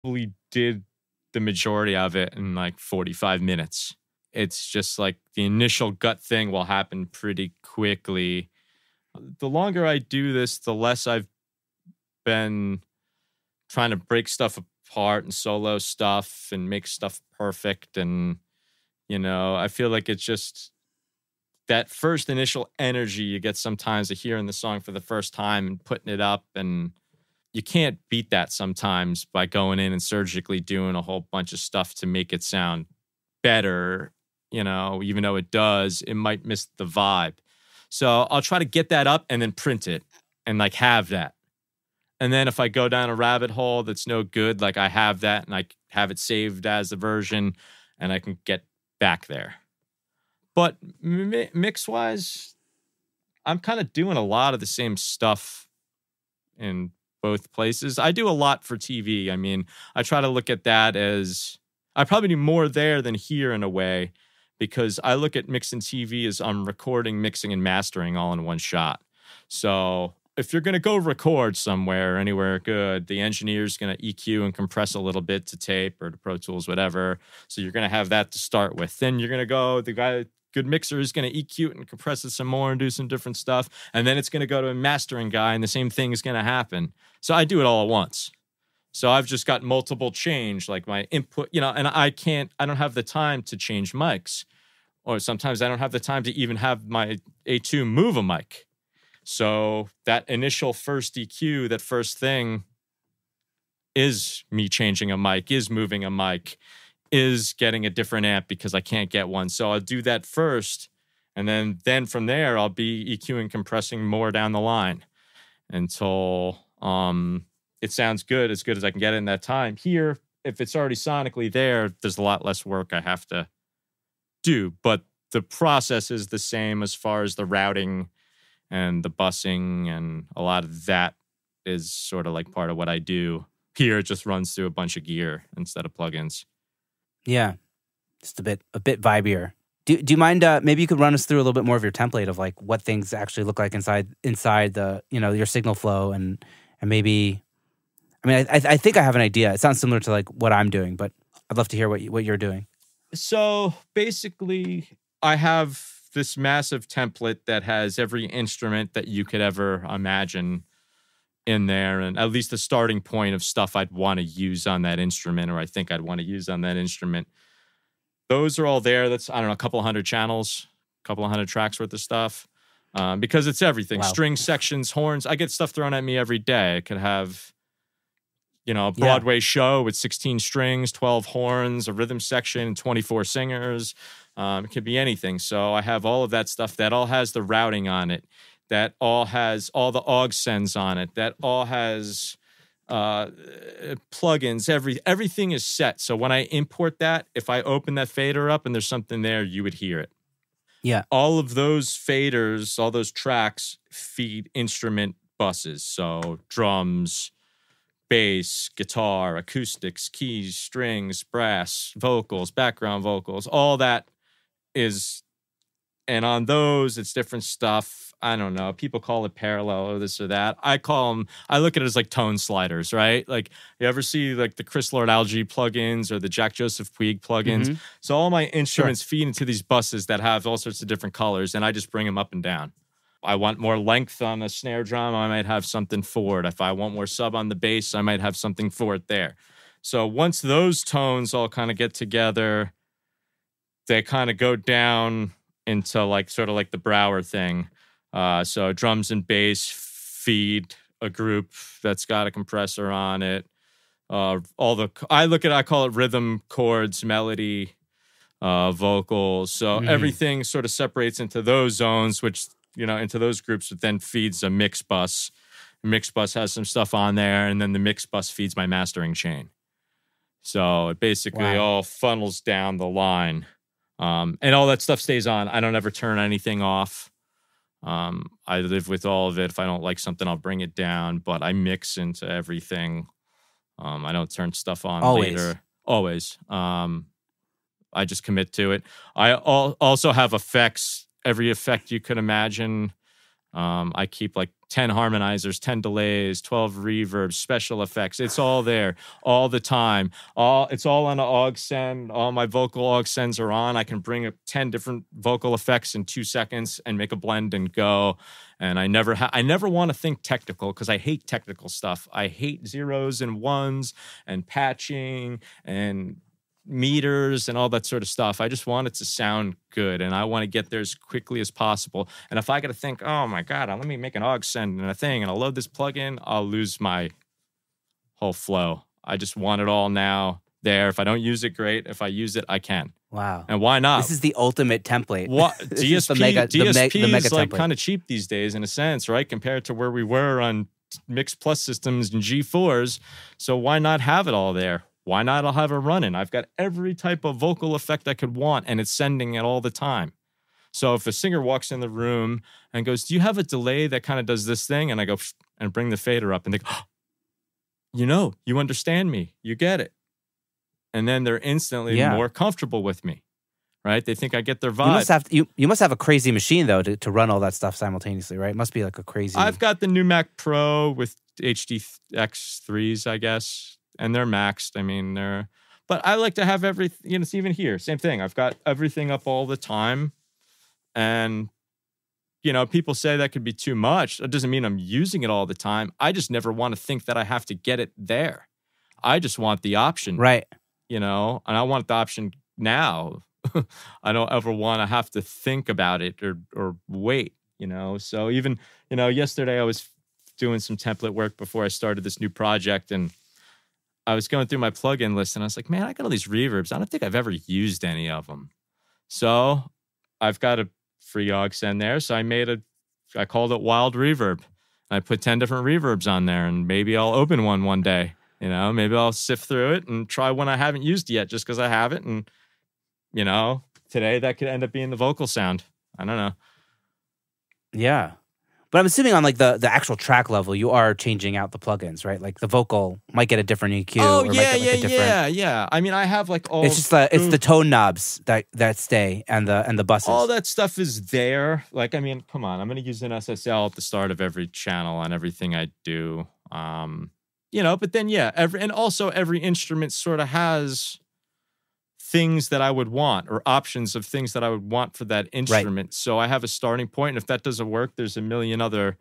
We did the majority of it in like 45 minutes. It's just like the initial gut thing will happen pretty quickly. The longer I do this, the less I've been trying to break stuff apart and solo stuff and make stuff perfect. And, I feel like it's just that first initial energy you get sometimes of hearing the song for the first time and putting it up. And you can't beat that sometimes by going in and surgically doing a whole bunch of stuff to make it sound better. Even though it does, it might miss the vibe. So I'll try to get that up and then print it and like have that. And then if I go down a rabbit hole that's no good, like I have that and I have it saved as a version and I can get back there. But mix-wise, I'm kind of doing a lot of the same stuff in both places. I do a lot for TV. I mean, I try to look at that as I probably do more there than here in a way, because I look at mixing TV as I'm recording, mixing, and mastering all in one shot. So if you're going to go record somewhere, anywhere good, the engineer's going to EQ and compress a little bit to tape or to Pro Tools, whatever. So you're going to have that to start with. Then you're going to go, good mixer is going to EQ it and compress it some more and do some different stuff. And then it's going to go to a mastering guy and the same thing is going to happen. So I do it all at once. So I've just got multiple change, like my input, and I don't have the time to change mics. Or sometimes I don't have the time to even have my A2 move a mic. So that initial first EQ, that first thing is me changing a mic, is moving a mic, is getting a different amp because I can't get one. So I'll do that first. And then from there, I'll be EQing, compressing more down the line until it sounds good, as I can get it in that time. Here, if it's already sonically there, there's a lot less work I have to do. But the process is the same as far as the routing and the busing, and a lot of that is sort of like part of what I do. Here, it just runs through a bunch of gear instead of plugins. Yeah, just a bit vibier. Do you mind? Maybe you could run us through a little bit more of your template of like what things actually look like inside the your signal flow and maybe. I mean, I think I have an idea. It sounds similar to like what I'm doing, but I'd love to hear what you're doing. So basically, I have this massive template that has every instrument that you could ever imagine in there, and at least the starting point of stuff I'd want to use on that instrument, or I think I'd want to use on that instrument. Those are all there. That's, I don't know, a couple of hundred channels, a couple of hundred tracks worth of stuff, because it's everything. Wow. String sections, horns. I get stuff thrown at me every day. I could have, a Broadway show with 16 strings, 12 horns, a rhythm section, 24 singers. It could be anything. So I have all of that stuff that all has the routing on it, that all has all the aux sends on it, that all has plugins. Everything is set. So when I import that, if I open that fader up and there's something there, you would hear it. Yeah. All of those faders, all those tracks feed instrument buses. So drums, bass, guitar, acoustics, keys, strings, brass, vocals, background vocals, all that is, and on those, it's different stuff. I don't know. People call it parallel or this or that. I look at it as like tone sliders, right? Like, you ever see like the Chris Lord Alge plugins or the Jack Joseph Puig plugins? Mm-hmm. So all my instruments feed into these buses that have all sorts of different colors, and I just bring them up and down. I want more length on a snare drum, I might have something for it. If I want more sub on the bass, I might have something for it there. So once those tones all kind of get together, they kind of go down into like sort of like the Brower thing. So drums and bass feed a group that's got a compressor on it. I call it rhythm, chords, melody, vocals. So everything sort of separates into those zones, which, into those groups, that then feeds a mix bus. Mix bus has some stuff on there, and then the mix bus feeds my mastering chain. So it basically all funnels down the line. And all that stuff stays on. I don't ever turn anything off. I live with all of it. If I don't like something, I'll bring it down, but I mix into everything. I don't turn stuff on later. Always. I just commit to it. I also have effects. Every effect you could imagine I keep like 10 harmonizers, 10 delays, 12 reverbs, special effects. It's all there all the time. It's all on an aux send. All my vocal aux sends are on. I can bring up 10 different vocal effects in 2 seconds and make a blend and go. And I never want to think technical because I hate technical stuff. I hate zeros and ones and patching and meters and all that sort of stuff. I just want it to sound good, and I want to get there as quickly as possible. And if I got to think, oh my God, let me make an aux send and a thing, and I'll load this plugin, I'll lose my whole flow. I just want it all now there. If I don't use it, great. If I use it, I can. Wow. And why not? This is the ultimate template. What DSP is like template. kind of cheap these days in a sense, right? Compared to where we were on Mix Plus systems and G4s. So why not have it all there? Why not? I'll have it running. I've got every type of vocal effect I could want, and it's sending it all the time. So if a singer walks in the room and goes, do you have a delay that kind of does this thing? And I go, and bring the fader up, and they go, oh, you understand me. You get it. And then they're instantly more comfortable with me, right? They think I get their vibe. You must have a crazy machine, though, to run all that stuff simultaneously, right? It must be like a crazy... I've got the new Mac Pro with HDX3s, I guess. And they're maxed. I mean, but I like to have everything, it's even here, same thing. I've got everything up all the time. And, people say that could be too much. That doesn't mean I'm using it all the time. I just never want to think that I have to get it there. I just want the option. Right. And I want the option now. I don't ever want to have to think about it or wait, So even, yesterday I was doing some template work before I started this new project, and I was going through my plugin list, and I was like, man, I got all these reverbs. I don't think I've ever used any of them. So I've got a free aux send there. So I called it Wild Reverb. I put 10 different reverbs on there, and maybe I'll open one day. Maybe I'll sift through it and try one I haven't used yet just because I have it. And, today that could end up being the vocal sound. I don't know. Yeah. But I'm assuming on like the actual track level, you are changing out the plugins, right? Like the vocal might get a different EQ. Oh, yeah. I mean, I have like all. It's just it's the tone knobs that stay and the buses. All that stuff is there. Like, I mean, come on, I'm going to use an SSL at the start of every channel on everything I do. But then every instrument sort of has things that I would want or options of things that I would want for that instrument. Right. So I have a starting point, and if that doesn't work, there's a million other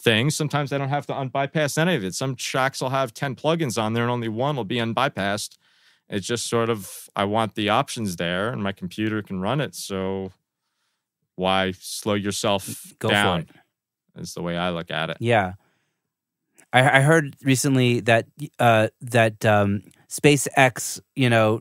things. Sometimes I don't have to unbypass any of it. Some tracks will have 10 plugins on there and only one will be unbypassed. It's just sort of, I want the options there and my computer can run it. So why slow yourself down is the way I look at it. Yeah. I heard recently that SpaceX,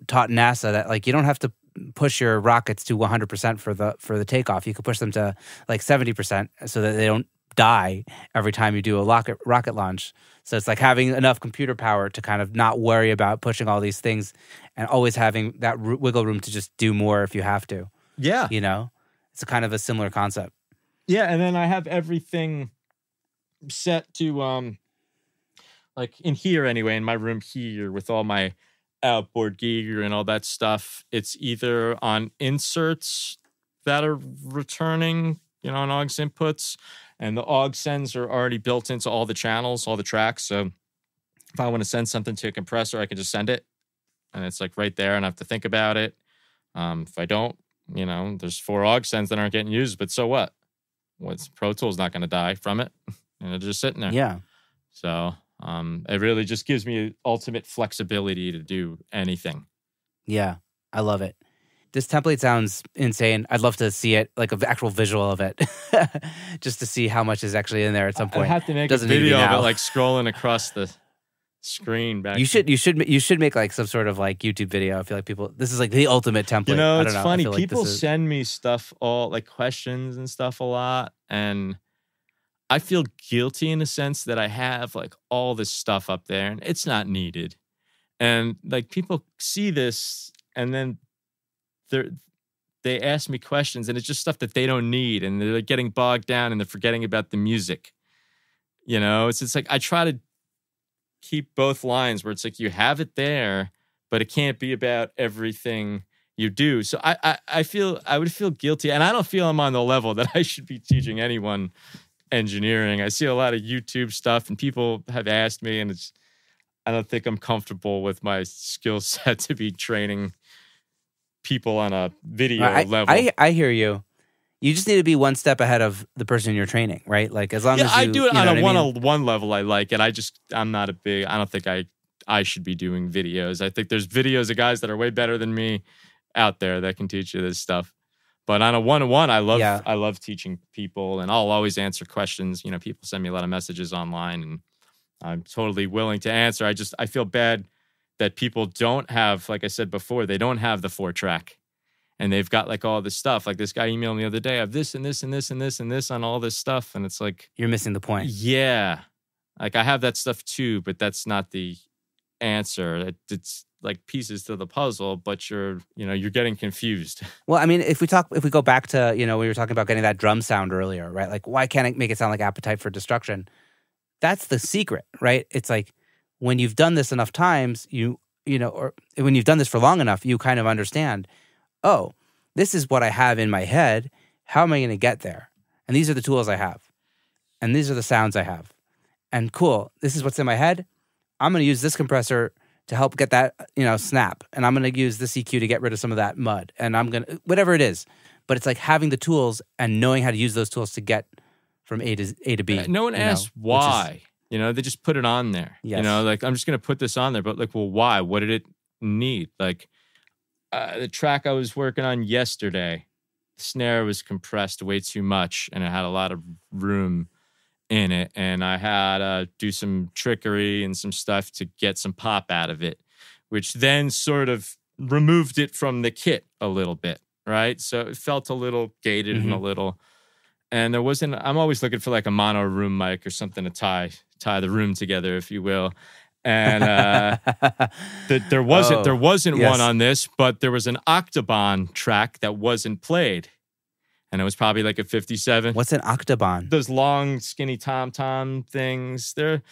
taught NASA that like you don't have to push your rockets to 100% for the takeoff. You could push them to like 70% so that they don't die every time you do a rocket launch. So it's like having enough computer power to kind of not worry about pushing all these things and always having that wiggle room to just do more if you have to. Yeah. It's a kind of a similar concept. Yeah, and then I have everything set to like in here anyway, in my room here with all my outboard gear and all that stuff. It's either on inserts that are returning, on aux inputs, and the aux sends are already built into all the channels, all the tracks. So if I want to send something to a compressor, I can just send it, and it's like right there, and I have to think about it. If I don't, there's 4 aux sends that aren't getting used, but so what? Pro Tools not going to die from it, and it's just sitting there. Yeah. So it really just gives me ultimate flexibility to do anything. Yeah, I love it. This template sounds insane. I'd love to see it, like an actual visual of it, just to see how much is actually in there at some point. I have to make a video of it, like scrolling across the screen back. You should make like some sort of like YouTube video. I feel like this is like the ultimate template. It's funny. People send me stuff, all like questions and stuff a lot, and I feel guilty in a sense that I have like all this stuff up there and it's not needed. And like people see this and then they ask me questions and it's just stuff that they don't need and they're getting bogged down and they're forgetting about the music. It's like I try to keep both lines where it's like you have it there, but it can't be about everything you do. So I would feel guilty, and I don't feel I'm on the level that I should be teaching anyone engineering. I see a lot of YouTube stuff, and people have asked me, and I don't think I'm comfortable with my skill set to be training people on a video level. I hear you. You just need to be one step ahead of the person you're training, right? Like as long as I do it on a one-on-one level. I like it. I'm not I don't think I should be doing videos. I think there's videos of guys that are way better than me out there that can teach you this stuff. But on a one-on-one, I love teaching people, and I'll always answer questions. You know, people send me a lot of messages online, and I'm totally willing to answer. I feel bad that people don't have, like I said before, they don't have the 4-track, and they've got like all this stuff. Like this guy emailed me the other day, I have this and this and this and this and this on all this stuff, and it's like you're missing the point. Yeah, like I have that stuff too, but that's not the answer. It's like pieces to the puzzle, but you're getting confused. Well, I mean, if we go back to, we were talking about getting that drum sound earlier, right? Like, why can't I make it sound like Appetite for Destruction? That's the secret, right? It's like when you've done this enough times, or when you've done this for long enough, you kind of understand, oh, this is what I have in my head. How am I going to get there? And these are the tools I have. And these are the sounds I have. And cool, this is what's in my head. I'm going to use this compressor to help get that, snap. And I'm going to use this EQ to get rid of some of that mud. And I'm going to, whatever it is. But it's like having the tools and knowing how to use those tools to get from A to B. No one asks why. They just put it on there. Yes. Like I'm just going to put this on there. But like, well, why? What did it need? Like the track I was working on yesterday, the snare was compressed way too much and it had a lot of room in it, and I had to do some trickery and some stuff to get some pop out of it, which then sort of removed it from the kit a little bit, right? So it felt a little gated and a little, and there wasn't. I'm always looking for like a mono room mic or something to tie the room together, if you will. And there wasn't one on this, but there was an Octobahn track that wasn't played. And it was probably like a 57. What's an Octobahn? Those long, skinny tom-tom things. The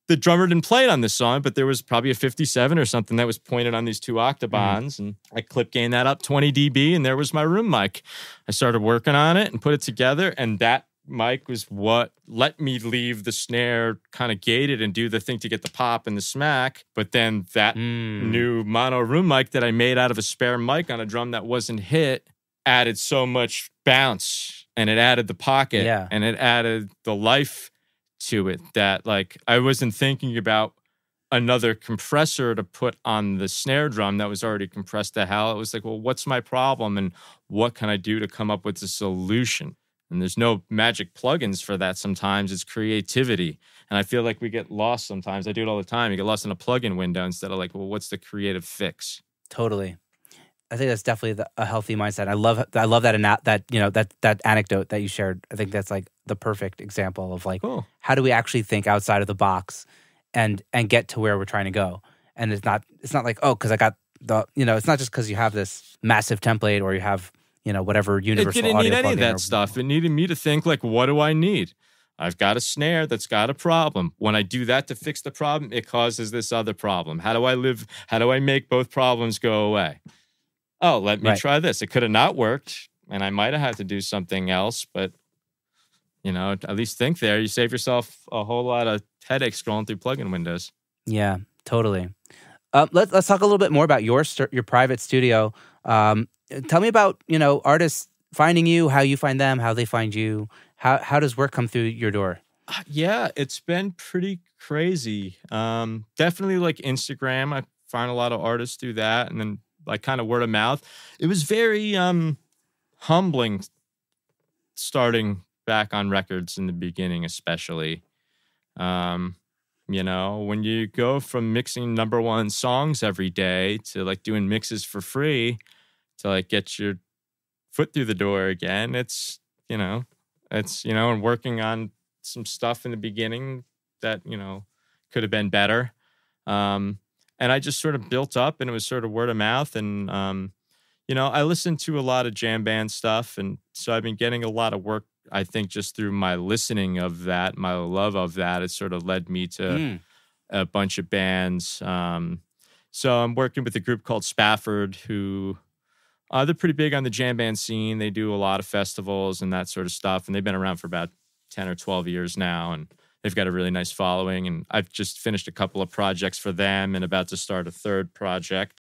drummer didn't play it on this song, but there was probably a 57 or something that was pointed on these two Octobahns. And I clip gained that up 20 dB, and there was my room mic. I started working on it and put it together, and that mic was what let me leave the snare kind of gated and do the thing to get the pop and the smack. But then that new mono room mic that I made out of a spare mic on a drum that wasn't hit added so much bounce, and it added the pocket, and it added the life to it that like I wasn't thinking about another compressor to put on the snare drum that was already compressed to hell. It was like, well, what's my problem and what can I do to come up with a solution? And there's no magic plugins for that sometimes. It's creativity. And I feel like we get lost sometimes. I do it all the time. You get lost in a plugin window instead of like, well, what's the creative fix? Totally. I think that's definitely a healthy mindset. I love that anecdote that you shared. I think that's like the perfect example of like, how do we actually think outside of the box and get to where we're trying to go? And it's not like, because I got it's not just because you have this massive template or you have, whatever universal audio. It didn't need any of that stuff. It needed me to think like, what do I need? I've got a snare that's got a problem. When I do that to fix the problem, it causes this other problem. How do I make both problems go away? Oh, let me try this. It could have not worked, and I might have had to do something else, but, at least think there. You save yourself a whole lot of headaches scrolling through plugin windows. Yeah, totally. Let's talk a little bit more about your private studio. Tell me about, artists finding you, how you find them, how they find you. How does work come through your door? Yeah, it's been pretty crazy. Definitely like Instagram. I find a lot of artists through that, and then like kind of word of mouth. It was very humbling starting back on records in the beginning, especially. When you go from mixing number 1 songs every day to like doing mixes for free to like get your foot through the door again, and working on some stuff in the beginning that, could have been better. And I just sort of built up, and it was sort of word of mouth. And, I listened to a lot of jam band stuff. And so I've been getting a lot of work, I think, just through my listening of that, my love of that. It sort of led me to a bunch of bands. So I'm working with a group called Spafford, who they're pretty big on the jam band scene. They do a lot of festivals and that sort of stuff. And they've been around for about 10 or 12 years now, and they've got a really nice following. And I've just finished a couple of projects for them and about to start a third project.